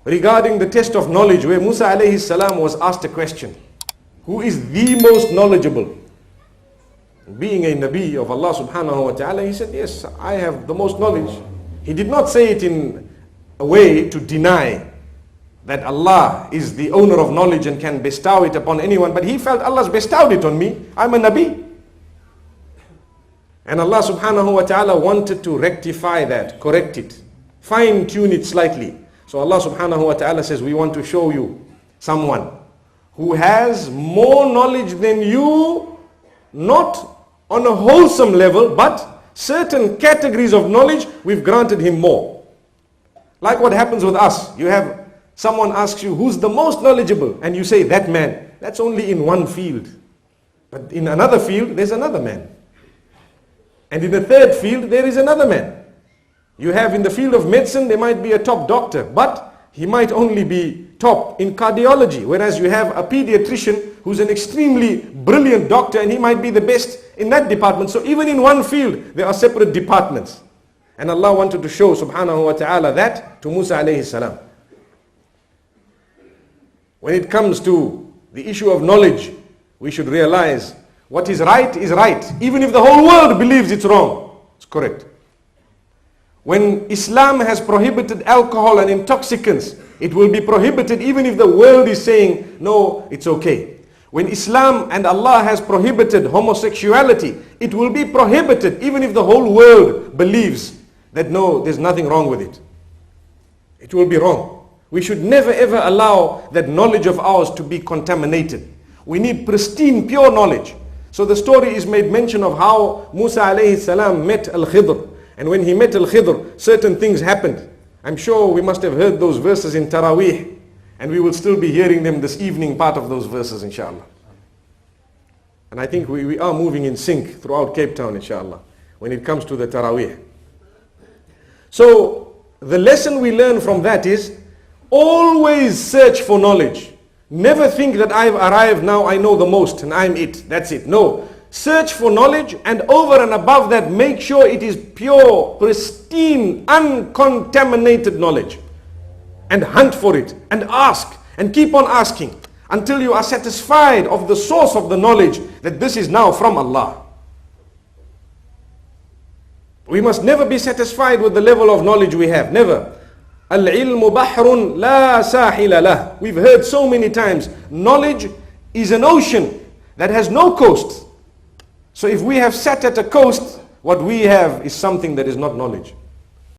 regarding the test of knowledge, where Musa alayhi salam was asked a question. Who is the most knowledgeable? Being a Nabi of Allah subhanahu wa ta'ala, he said, yes, I have the most knowledge. He did not say it in a way to deny that Allah is the owner of knowledge and can bestow it upon anyone, but he felt Allah's bestowed it on me. I'm a Nabi. And Allah subhanahu wa ta'ala wanted to rectify that, correct it, fine tune it slightly. So Allah subhanahu wa ta'ala says, we want to show you someone who has more knowledge than you, not on a wholesome level, but certain categories of knowledge, we've granted him more. Like what happens with us. You have someone asks you, who's the most knowledgeable? And you say, that man. That's only in one field. But in another field, there's another man. And in the third field, there is another man. You have in the field of medicine, there might be a top doctor, but he might only be top in cardiology. Whereas you have a pediatrician who's an extremely brilliant doctor and he might be the best in that department. So even in one field, there are separate departments. And Allah wanted to show subhanahu wa ta'ala that to Musa alayhi salam. When it comes to the issue of knowledge, we should realize what is right, even if the whole world believes it's wrong. It's correct. When Islam has prohibited alcohol and intoxicants, it will be prohibited even if the world is saying, no, it's okay. When Islam and Allah has prohibited homosexuality, it will be prohibited even if the whole world believes that no, there's nothing wrong with it. It will be wrong. We should never ever allow that knowledge of ours to be contaminated. We need pristine, pure knowledge. So the story is made mention of how Musa alayhi salam met al-Khidr. And when he met al-Khidr, certain things happened. I'm sure we must have heard those verses in Taraweeh. And we will still be hearing them this evening, part of those verses, inshallah. And I think we are moving in sync throughout Cape Town, inshallah, when it comes to the Taraweeh. So the lesson we learn from that is, always search for knowledge. Never think that I've arrived now, I know the most and I'm it. That's it. No. Search for knowledge, and over and above that, make sure it is pure, pristine, uncontaminated knowledge. And hunt for it and ask and keep on asking until you are satisfied of the source of the knowledge that this is now from Allah. We must never be satisfied with the level of knowledge we have. Never. Al-ilmu bahrun la sahila lah. We've heard so many times, knowledge is an ocean that has no coast. So if we have sat at a coast, what we have is something that is not knowledge.